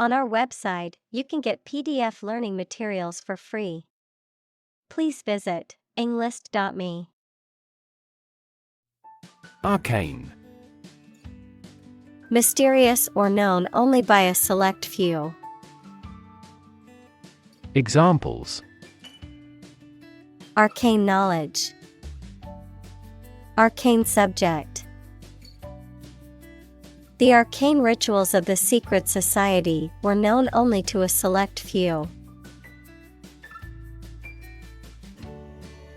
On our website, you can get PDF learning materials for free. Please visit englist.me. Arcane. Mysterious or known only by a select few. Examples: Arcane knowledge. Arcane subject. The arcane rituals of the secret society were known only to a select few.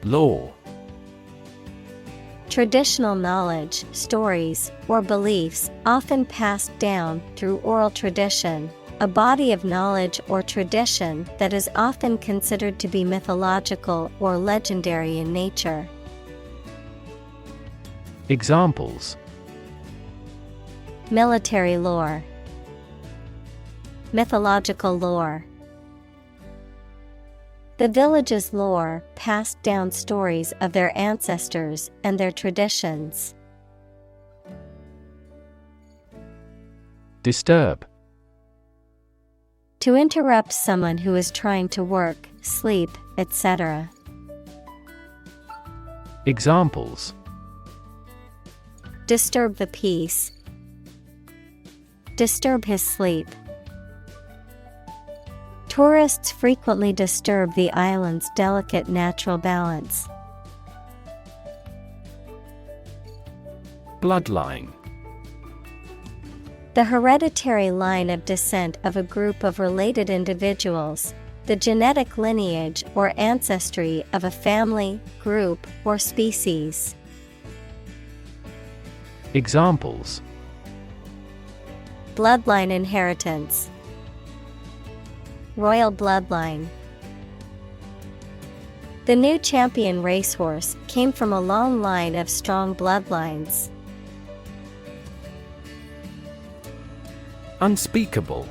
Law. Traditional knowledge, stories, or beliefs, often passed down through oral tradition, a body of knowledge or tradition that is often considered to be mythological or legendary in nature. Examples: Military lore. Mythological lore. The village's lore passed down stories of their ancestors and their traditions. Disturb. To interrupt someone who is trying to work, sleep, etc. Examples: Disturb the peace. Disturb his sleep. Tourists frequently disturb the island's delicate natural balance. Bloodline. The hereditary line of descent of a group of related individuals, the genetic lineage or ancestry of a family, group, or species. Examples: Bloodline inheritance. Royal bloodline. The new champion racehorse came from a long line of strong bloodlines. Unspeakable.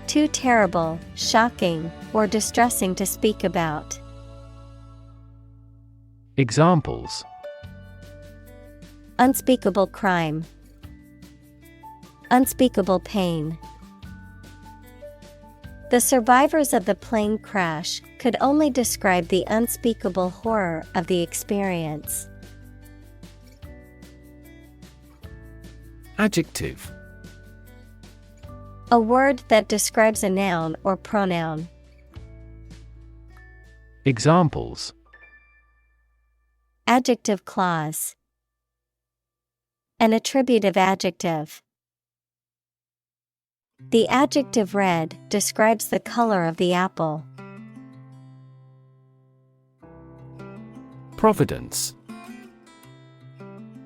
Too terrible, shocking, or distressing to speak about. Examples: Unspeakable crime. Unspeakable pain. The survivors of the plane crash could only describe the unspeakable horror of the experience. Adjective. A word that describes a noun or pronoun. Examples: Adjective clause. An attributive adjective. The adjective red describes the color of the apple. Providence.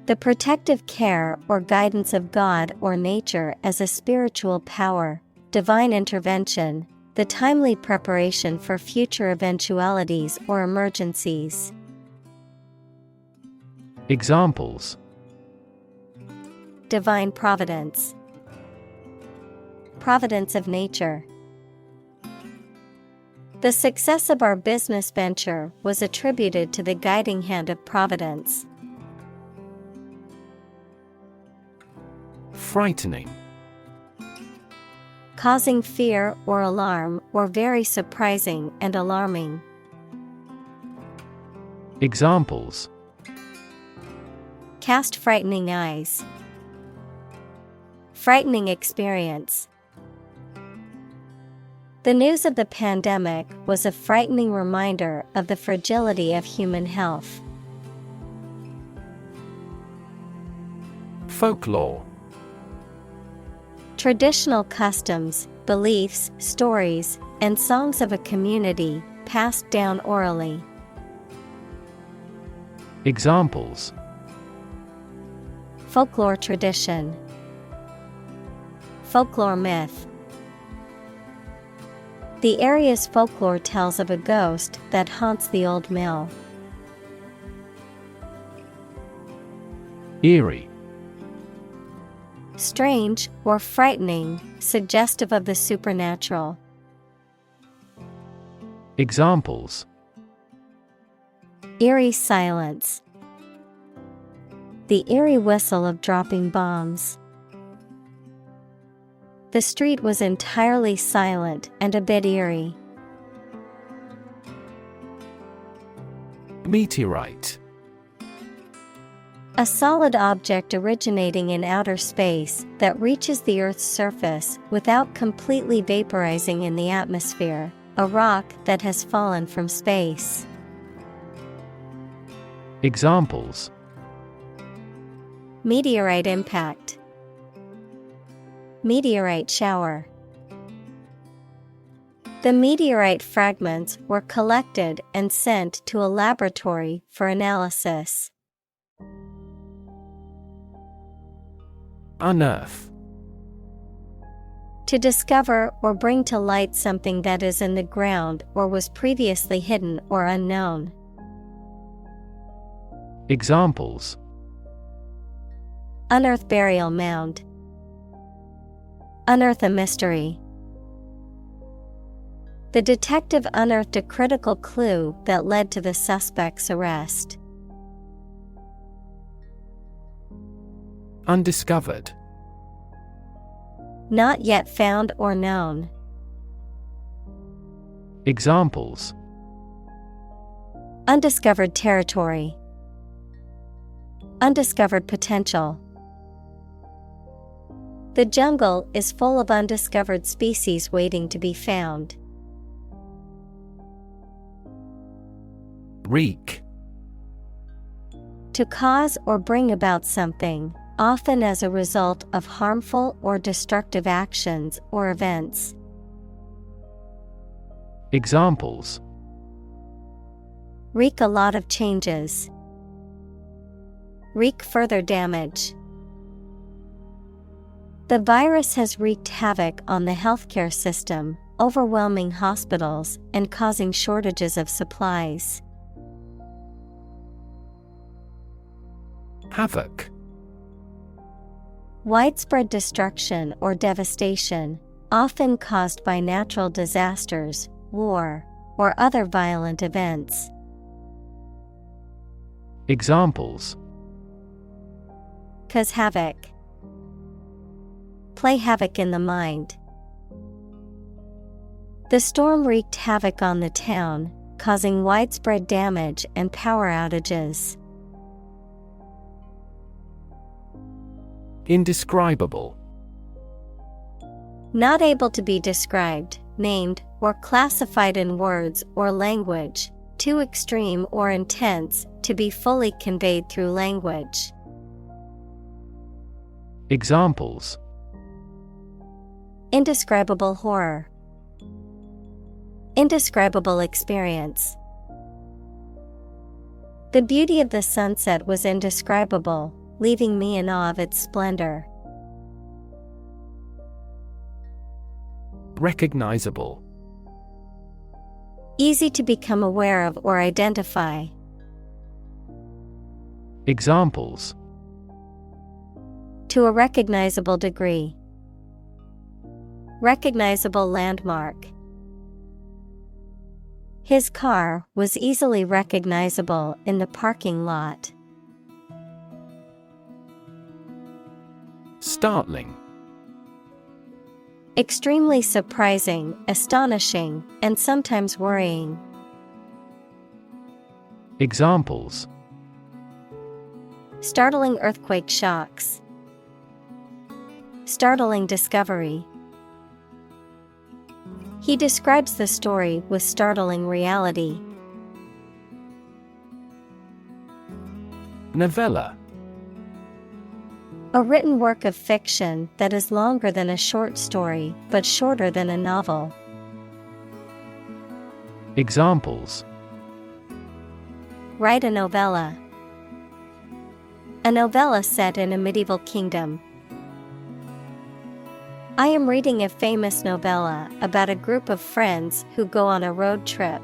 The protective care or guidance of God or nature as a spiritual power, divine intervention, the timely preparation for future eventualities or emergencies. Examples: Divine providence. Providence of nature. The success of our business venture was attributed to the guiding hand of Providence. Frightening. Causing fear or alarm, or very surprising and alarming. Examples: Cast frightening eyes. Frightening experience. The news of the pandemic was a frightening reminder of the fragility of human health. Folklore. Traditional customs, beliefs, stories, and songs of a community, passed down orally. Examples: Folklore tradition. Folklore myth. The area's folklore tells of a ghost that haunts the old mill. Eerie. Strange or frightening, suggestive of the supernatural. Examples: Eerie silence. The eerie whistle of dropping bombs. The street was entirely silent and a bit eerie. Meteorite. A solid object originating in outer space that reaches the Earth's surface without completely vaporizing in the atmosphere. A rock that has fallen from space. Examples: Meteorite impact. Meteorite shower. The meteorite fragments were collected and sent to a laboratory for analysis. Unearth. To discover or bring to light something that is in the ground or was previously hidden or unknown. Examples: Unearth burial mound. Unearth a mystery. The detective unearthed a critical clue that led to the suspect's arrest. Undiscovered. Not yet found or known. Examples: Undiscovered territory. Undiscovered potential. The jungle is full of undiscovered species waiting to be found. Wreak. To cause or bring about something, often as a result of harmful or destructive actions or events. Examples: Wreak a lot of changes. Wreak further damage. The virus has wreaked havoc on the healthcare system, overwhelming hospitals and causing shortages of supplies. Havoc. Widespread destruction or devastation, often caused by natural disasters, war, or other violent events. Examples: Cause havoc. Play havoc in the mind. The storm wreaked havoc on the town, causing widespread damage and power outages. Indescribable. Not able to be described, named, or classified in words or language, too extreme or intense to be fully conveyed through language. Examples: Indescribable horror. Indescribable experience. The beauty of the sunset was indescribable, leaving me in awe of its splendor. Recognizable. Easy to become aware of or identify. Examples: To a recognizable degree. Recognizable landmark. His car was easily recognizable in the parking lot. Startling. Extremely surprising, astonishing, and sometimes worrying. Examples: Startling earthquake shocks. Startling discovery. He describes the story with startling reality. Novella. A written work of fiction that is longer than a short story but shorter than a novel. Examples: Write a novella. A novella set in a medieval kingdom. I am reading a famous novella about a group of friends who go on a road trip.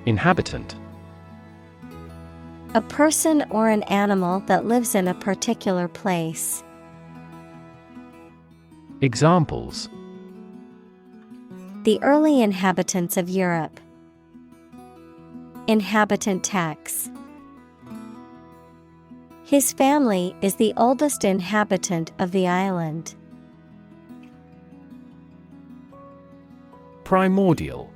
Inhabitant. A person or an animal that lives in a particular place. Examples: The early inhabitants of Europe. Inhabitant tax. His family is the oldest inhabitant of the island. Primordial.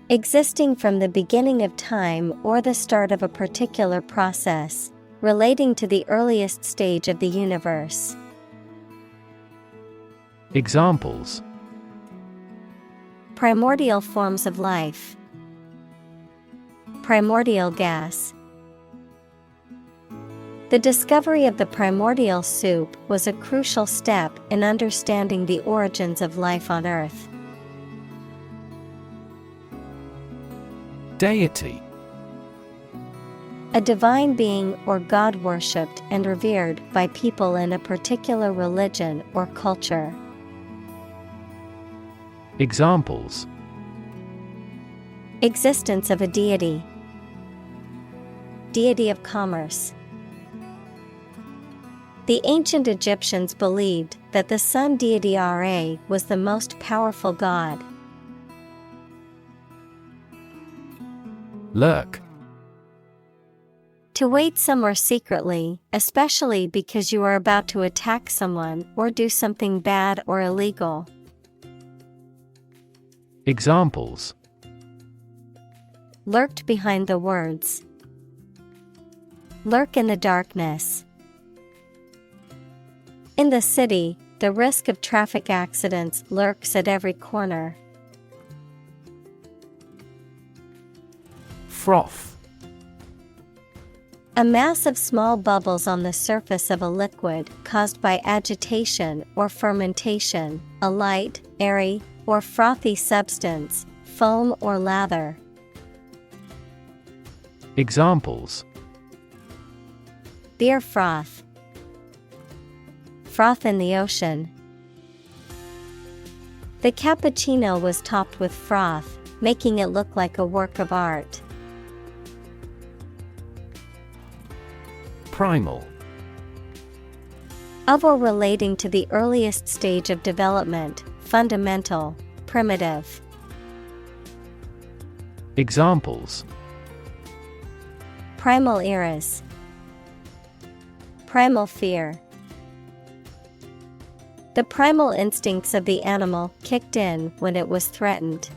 Existing from the beginning of time or the start of a particular process, relating to the earliest stage of the universe. Examples: Primordial forms of life. Primordial gas. The discovery of the primordial soup was a crucial step in understanding the origins of life on Earth. Deity. A divine being or god worshipped and revered by people in a particular religion or culture. Examples: Existence of a deity. Deity of commerce. The ancient Egyptians believed that the sun deity Ra was the most powerful god. Lurk. To wait somewhere secretly, especially because you are about to attack someone or do something bad or illegal. Examples: Lurked behind the words. Lurk in the darkness. In the city, the risk of traffic accidents lurks at every corner. Froth. A mass of small bubbles on the surface of a liquid caused by agitation or fermentation, a light, airy, or frothy substance, foam or lather. Examples: Beer froth. Froth in the ocean. The cappuccino was topped with froth, making it look like a work of art. Primal. Of or relating to the earliest stage of development, fundamental, primitive. Examples: Primal eras. Primal fear. The primal instincts of the animal kicked in when it was threatened.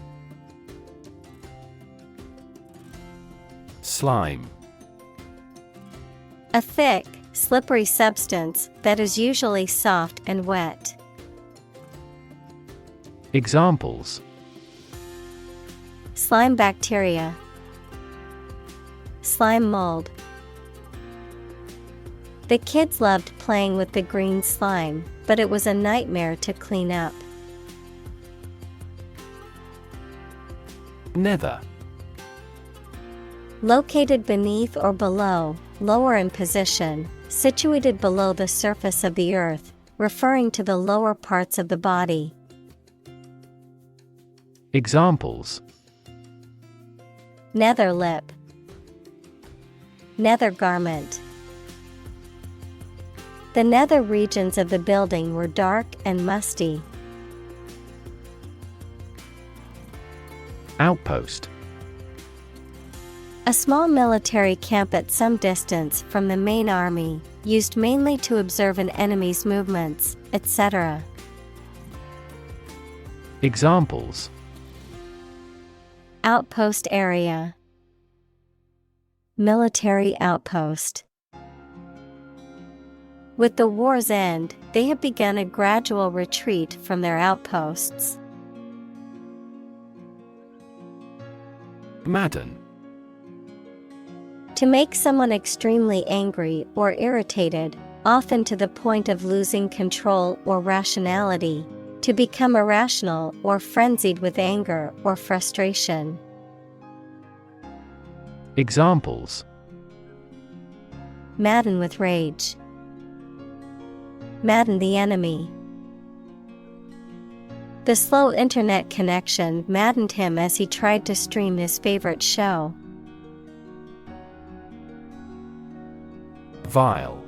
Slime. A thick, slippery substance that is usually soft and wet. Examples: Slime bacteria. Slime mold. The kids loved playing with the green slime, but it was a nightmare to clean up. Nether. Located beneath or below, lower in position, situated below the surface of the earth, referring to the lower parts of the body. Examples: Nether lip. Nether garment. The nether regions of the building were dark and musty. Outpost. A small military camp at some distance from the main army, used mainly to observe an enemy's movements, etc. Examples: Outpost area. Military outpost. With the war's end, they have begun a gradual retreat from their outposts. Madden. To make someone extremely angry or irritated, often to the point of losing control or rationality. To become irrational or frenzied with anger or frustration. Examples: Madden with rage. Madden the enemy. The slow internet connection maddened him as he tried to stream his favorite show. Vile.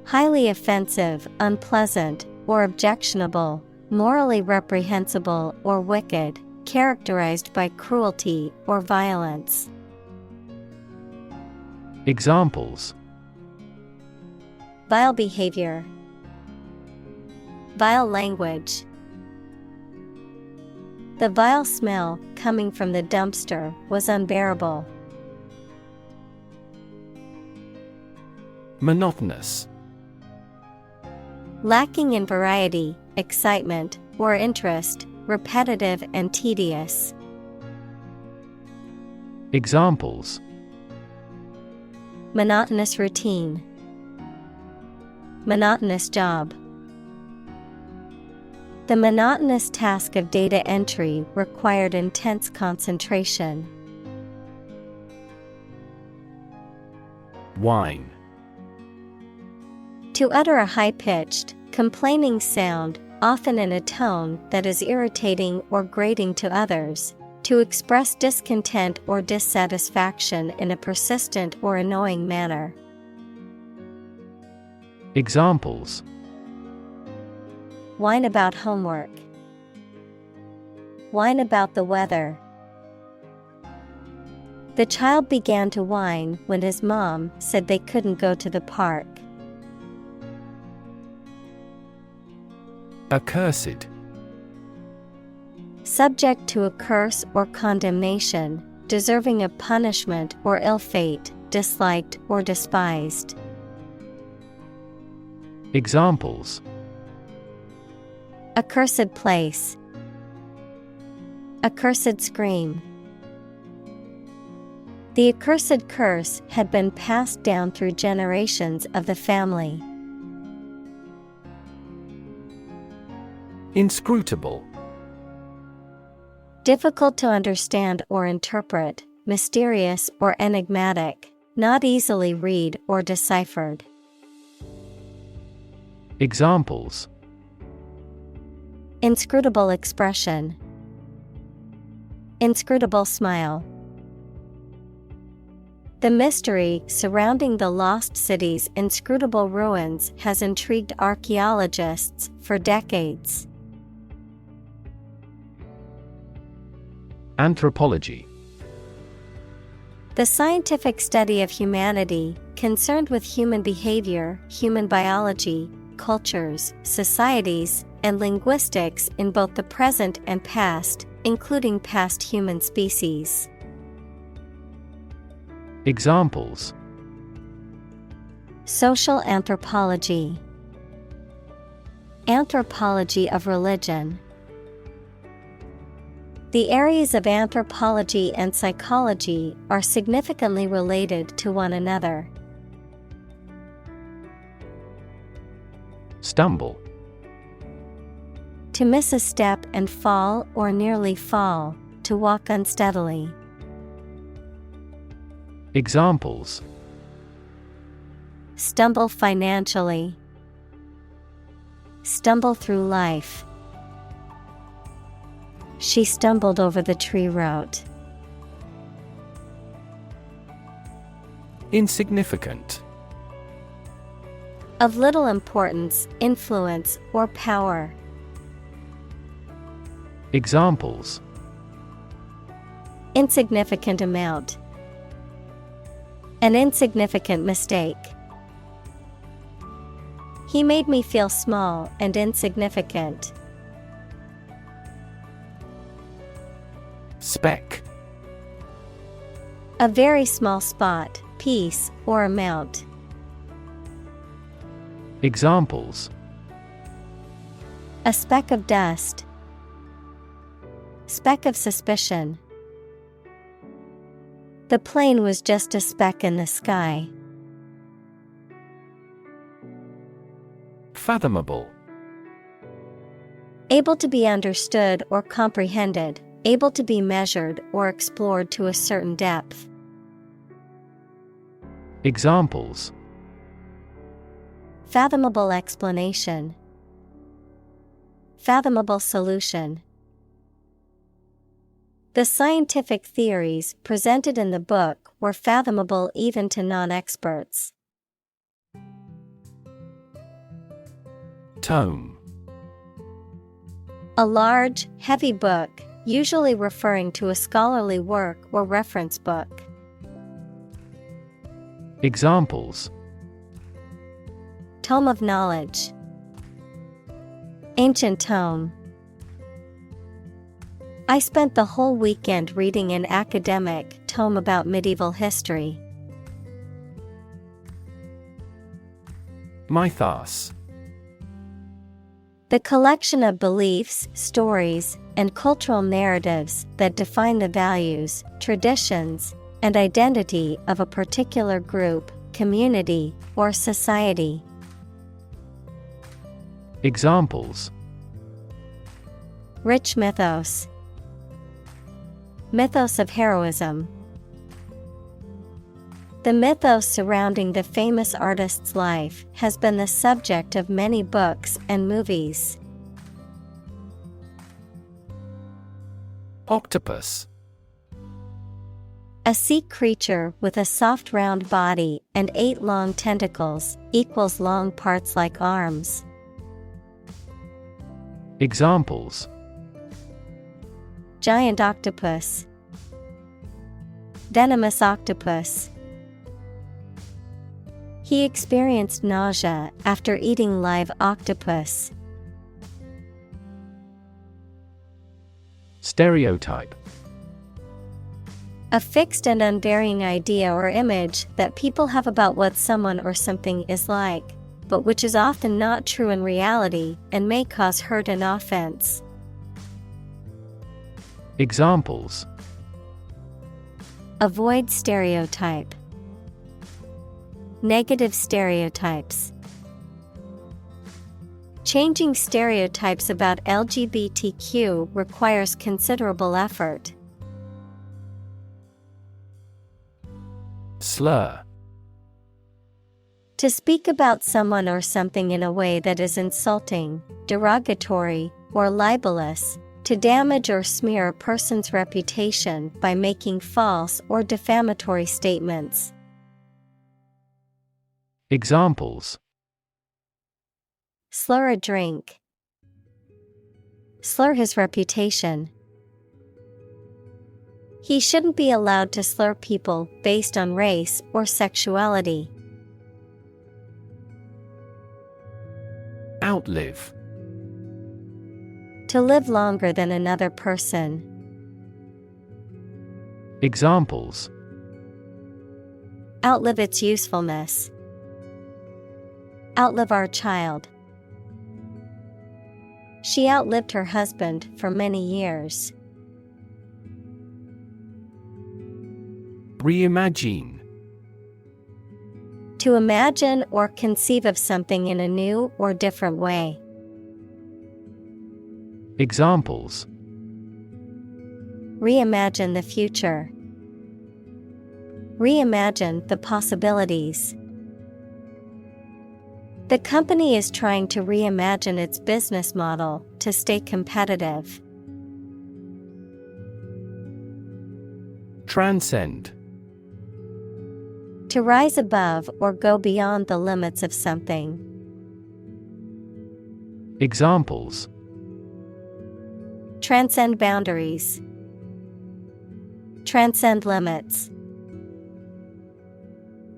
Highly offensive, unpleasant, or objectionable, morally reprehensible or wicked, characterized by cruelty or violence. Examples: vile behavior, vile language. The vile smell coming from the dumpster was unbearable. Monotonous. Lacking in variety, excitement, or interest, repetitive and tedious. Examples: monotonous routine, monotonous job. The monotonous task of data entry required intense concentration. Whine. To utter a high-pitched, complaining sound, often in a tone that is irritating or grating to others, to express discontent or dissatisfaction in a persistent or annoying manner. Examples: whine about homework, whine about the weather. The child began to whine when his mom said they couldn't go to the park. Accursed. Subject to a curse or condemnation, deserving of punishment or ill fate, disliked or despised. Examples: accursed place, accursed scream. The accursed curse had been passed down through generations of the family. Inscrutable. Difficult to understand or interpret, mysterious or enigmatic, not easily read or deciphered. Examples: inscrutable expression, inscrutable smile. The mystery surrounding the lost city's inscrutable ruins has intrigued archaeologists for decades. Anthropology. The scientific study of humanity, concerned with human behavior, human biology, cultures, societies, and linguistics in both the present and past, including past human species. Examples: social anthropology, anthropology of religion. The areas of anthropology and psychology are significantly related to one another. Stumble. To miss a step and fall or nearly fall, to walk unsteadily. Examples: stumble financially, stumble through life. She stumbled over the tree root. Insignificant. Of little importance, influence, or power. Examples: insignificant amount, an insignificant mistake. He made me feel small and insignificant. Speck. A very small spot, piece, or amount. Examples: a speck of dust, speck of suspicion. The plane was just a speck in the sky. Fathomable. Able to be understood or comprehended, able to be measured or explored to a certain depth. Examples: fathomable explanation, fathomable solution. The scientific theories presented in the book were fathomable even to non-experts. Tome. A large, heavy book, usually referring to a scholarly work or reference book. Examples: Tome of knowledge. Ancient tome. I spent the whole weekend reading an academic tome about medieval history. Mythos. The collection of beliefs, stories, and cultural narratives that define the values, traditions, and identity of a particular group, community, or society. Examples: Rich mythos. Mythos of heroism. The mythos surrounding the famous artist's life has been the subject of many books and movies. Octopus. A sea creature with a soft round body and 8 long tentacles, equals long parts like arms. Examples: Giant octopus. Venomous octopus. He experienced nausea after eating live octopus. Stereotype. A fixed and unvarying idea or image that people have about what someone or something is like, but which is often not true in reality and may cause hurt and offense. Examples: Avoid stereotype. Negative stereotypes. Changing stereotypes about LGBTQ requires considerable effort. Slur. To speak about someone or something in a way that is insulting, derogatory, or libelous, to damage or smear a person's reputation by making false or defamatory statements. Examples: Slur a drink. Slur his reputation. He shouldn't be allowed to slur people based on race or sexuality. Outlive. To live longer than another person. Examples: Outlive its usefulness. Outlive our child. She outlived her husband for many years. Reimagine. To imagine or conceive of something in a new or different way. Examples: Reimagine the future. Reimagine the possibilities. The company is trying to reimagine its business model to stay competitive. Transcend. To rise above or go beyond the limits of something. Examples: Transcend boundaries. Transcend limits.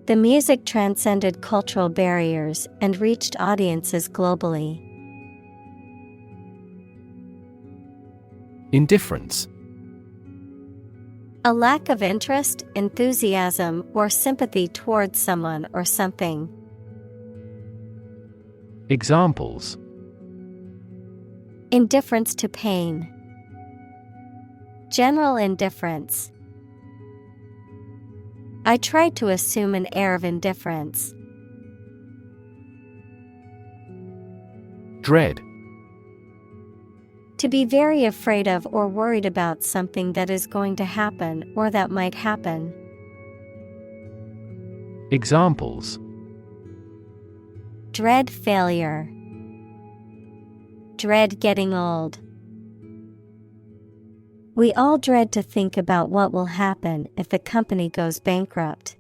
The music transcended cultural barriers and reached audiences globally. Indifference. A lack of interest, enthusiasm, or sympathy towards someone or something. Examples: Indifference to pain. General indifference. I tried to assume an air of indifference. Dread. To be very afraid of or worried about something that is going to happen or that might happen. Examples: Dread failure. Dread getting old. We all dread to think about what will happen if the company goes bankrupt.